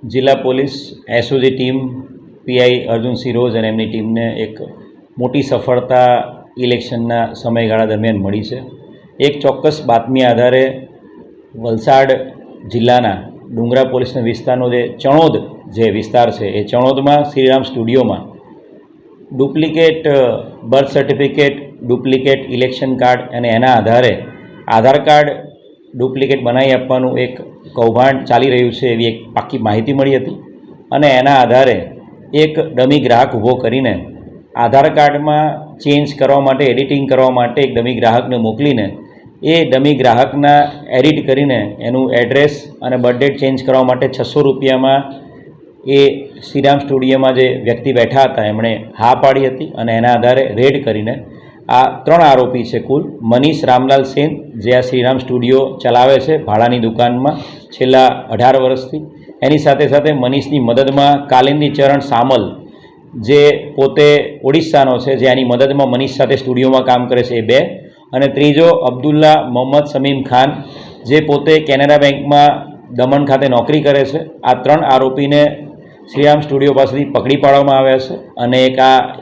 જિલ્લા police SOG team PI Arjunsinh rose અને એમની ટીમને એક મોટી સફળતા ઇલેક્શનના સમયગાળા દરમિયાન મળી છે। એક ચોક્કસ બાતમી આધારે વલસાડ જિલ્લાના ડુંગરા પોલીસના વિસ્તારનો જે ચણોદ જે વિસ્તાર છે એ ચણોદમાં શ્રીરામ સ્ટુડિયોમાં duplicate birth certificate, duplicate election card અને એના આધારે આધાર કાર્ડ ડુપ્લિકેટ બનાવી આપવાનું એક કૌભાંડ ચાલી રહ્યું છે એવી એક પાક્કી માહિતી મળી હતી અને એના આધારે એક ડમી ગ્રાહક ઊભો કરીને આધાર કાર્ડમાં ચેન્જ કરવા માટે, એડિટિંગ કરવા માટે એક ડમી ગ્રાહકને મોકલીને એ ડમી ગ્રાહકના એડિટ કરીને એનું એડ્રેસ અને બર્થ ડેટ ચેન્જ કરવા માટે 600 રૂપિયામાં એ શ્રીરામ સ્ટુડિયોમાં જે વ્યક્તિ બેઠા હતા એમણે હા પાડી હતી અને એના આધારે રેડ કરીને આ 3 આરોપી છે કુલ। મનીષ રામલાલ સેન જે આ શ્રીરામ સ્ટુડિયો ચલાવે છે ભાડાની દુકાનમાં છેલ્લા 18 વર્ષથી, એની સાથે સાથે મનીષની મદદમાં કાલિંદી ચરણ સામલ જે પોતે ઓડિશાનો છે, જે આની મદદમાં મનીષ સાથે સ્ટુડિયોમાં કામ કરે છે, એ 2, અને ત્રીજો અબ્દુલ્લા મોહમ્મદ સમીમ ખાન જે પોતે કેનેરા બેંકમાં દમણ ખાતે નોકરી કરે છે। આ 3 આરોપીને શ્રીરામ સ્ટુડિયો પાસેથી પકડી પાડવામાં આવ્યા છે અને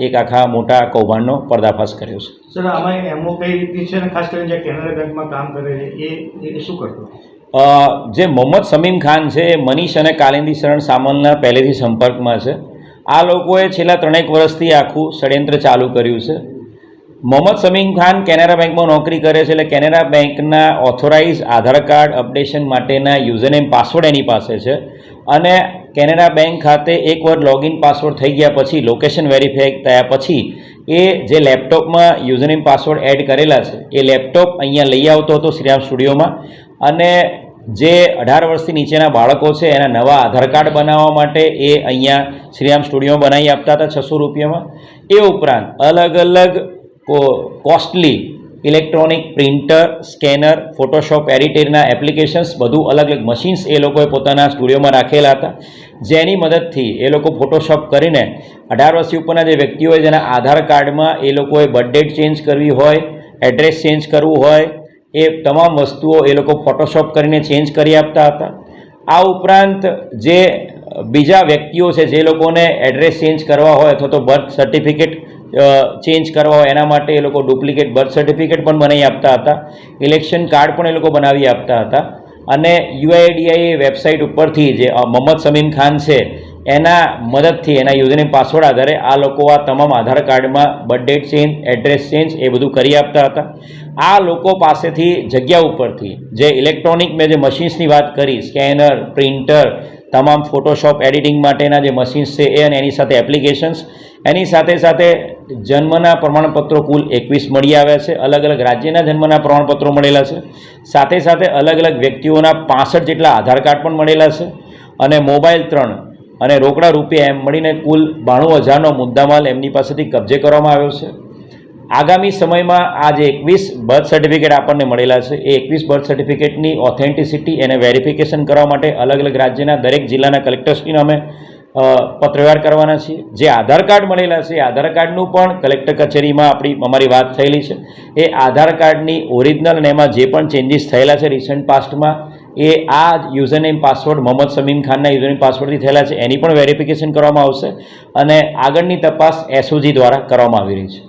એક આખા મોટા કૌભાંડનો પર્દાફાશ કર્યો છે। સર, આમાં એમઓ કઈ રીતની છે અને ખાસ કરીને જે કેનેરા બેંકમાં કામ કરે છે એ શું કરતો? જે મોહમ્મદ સમીમ ખાન છે એ મનીષ અને કાલિંદી ચરણ સામલના પહેલેથી સંપર્કમાં છે। આ લોકોએ છેલ્લા 3 વર્ષથી આખું ષડયંત્ર ચાલુ કર્યું છે। મોહમ્મદ સમીમ ખાન કેનેરા બેંકમાં નોકરી કરે છે, એટલે કેનેરા બેંકના ઓથોરાઇઝ આધાર કાર્ડ અપડેશન માટેના યુઝરનેમ પાસવર્ડ એની પાસે છે અને કેનેરા બેંક ખાતે એકવાર લોગિન પાસવર્ડ થઈ ગયા પછી, લોકેશન વેરીફાઈ થયા પછી એ જે લેપટોપમાં યુઝરનેમ પાસવર્ડ એડ કરેલા છે એ લેપટોપ અહીંયા લઈ આવતો હતો શ્રીરામ સ્ટુડિયોમાં અને જે 18 વર્ષથી નીચેના બાળકો છે એના નવા આધાર કાર્ડ બનાવવા માટે એ અહીંયા શ્રીરામ સ્ટુડિયોમાં બનાવી આપતા હતા 600 રૂપિયામાં। એ ઉપરાંત અલગ અલગ costly electronic printer, scanner, Photoshop એડિટરના એપ્લિકેશન્સ, બધું અલગ અલગ મશીન્સ એ લોકોએ પોતાના સ્ટુડિયોમાં રાખેલા હતા, જેની મદદથી એ લોકો ફોટોશોપ કરીને 18 વર્ષથી ઉપરના જે વ્યક્તિઓ હોય જેના આધાર કાર્ડમાં એ લોકોએ બર્થ ડેટ ચેન્જ કરવી હોય, એડ્રેસ ચેન્જ કરવું હોય, એ તમામ વસ્તુઓ એ લોકો ફોટોશોપ કરીને ચેન્જ કરી આપતા હતા। આ ઉપરાંત જે બીજા વ્યક્તિઓ છે જે લોકોને એડ્રેસ ચેન્જ કરવા હોય અથવા તો બર્થ સર્ટિફિકેટ ચેન્જ કરવા હોય એના માટે એ લોકો ડુપ્લિકેટ બર્થ સર્ટિફિકેટ પણ બનાવી આપતા હતા, ઇલેક્શન કાર્ડ પણ એ લોકો બનાવી આપતા હતા અને યુઆઈડીઆઈ વેબસાઇટ ઉપરથી જે મોહમ્મદ સમીમ ખાન છે એના મદદથી, એના યુઝરનેમ પાસવર્ડ આધારે આ લોકો આ તમામ આધાર કાર્ડમાં birth date change, address change એ બધું કરી આપતા હતા। આ લોકો પાસેથી જગ્યા ઉપરથી જે ઇલેક્ટ્રોનિક મેં જે મશીન્સની વાત કરી, સ્કેનર, પ્રિન્ટર, તમામ ફોટોશોપ એડિટિંગ માટેના જે મશીન્સ છે એ અને એની સાથે એપ્લિકેશન્સ, એની સાથે સાથે જન્મના પ્રમાણપત્રો કુલ 21 મળી આવ્યા છે। અલગ અલગ રાજ્યના જન્મના પ્રમાણપત્રો મળેલા છે, સાથે સાથે અલગ અલગ વ્યક્તિઓના 65 જેટલા આધાર કાર્ડ પણ મળેલા છે અને મોબાઈલ 3 અને રોકડા રૂપિયા એમ મળીને કુલ 92,000નો મુદ્દામાલ એમની પાસેથી કબજે કરવામાં આવ્યો છે। આગામી સમયમાં આ જે 21 બર્થ સર્ટિફિકેટ આપણને મળેલા છે એ 21 બર્થ સર્ટિફિકેટની ઓથેન્ટિસિટી એને વેરિફિકેશન કરવા માટે અલગ અલગ રાજ્યના દરેક જિલ્લાના કલેક્ટરશ્રીને અમે પત્રવ્યવહાર કરવાના છીએ। જે આધાર કાર્ડ મળેલા છે એ આધાર કાર્ડનું પણ કલેક્ટર કચેરીમાં અમારી વાત થયેલી છે। એ આધાર કાર્ડની ઓરિજિનલ અને એમાં જે પણ ચેન્જીસ થયેલા છે રિસન્ટ પાસ્ટમાં એ આ યુઝરનેમ પાસવર્ડ મોહમ્મદ સમીમ ખાનના યુઝરનેમ પાસવર્ડથી થયેલા છે એની પણ વેરિફિકેશન કરવામાં આવશે અને આગળની તપાસ એસઓજી દ્વારા કરવામાં આવી રહી છે।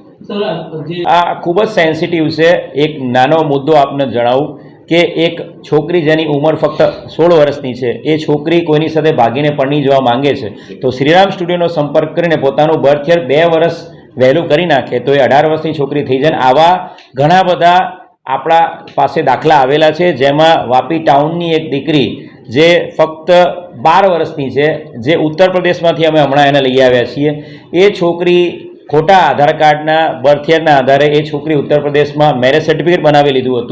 આ ખૂબ જ સેન્સિટિવ છે। એક નાનો મુદ્દો આપને જણાવું કે એક છોકરી જેની ઉંમર ફક્ત 16 વર્ષની છે એ છોકરી કોઈની સાથે ભાગીને પરણી જવા માંગે છે તો શ્રીરામ સ્ટુડિયોનો સંપર્ક કરીને પોતાનું બર્થ યર 2 વર્ષ વહેલું કરી નાખે તો એ 18 વર્ષની છોકરી થઈ જાય। આવા ઘણા બધા આપણા પાસે દાખલા આવેલા છે, જેમાં વાપી ટાઉનની એક દીકરી જે ફક્ત 12 વર્ષની છે, જે ઉત્તર પ્રદેશમાંથી અમે હમણાં એને લઈ આવ્યા છીએ। એ છોકરી ખોટા આધાર કાર્ડના બર્થ યરના આધારે એ છોકરી ઉત્તર પ્રદેશમાં મેરેજ સર્ટિફિકેટ બનાવી લીધું હતું।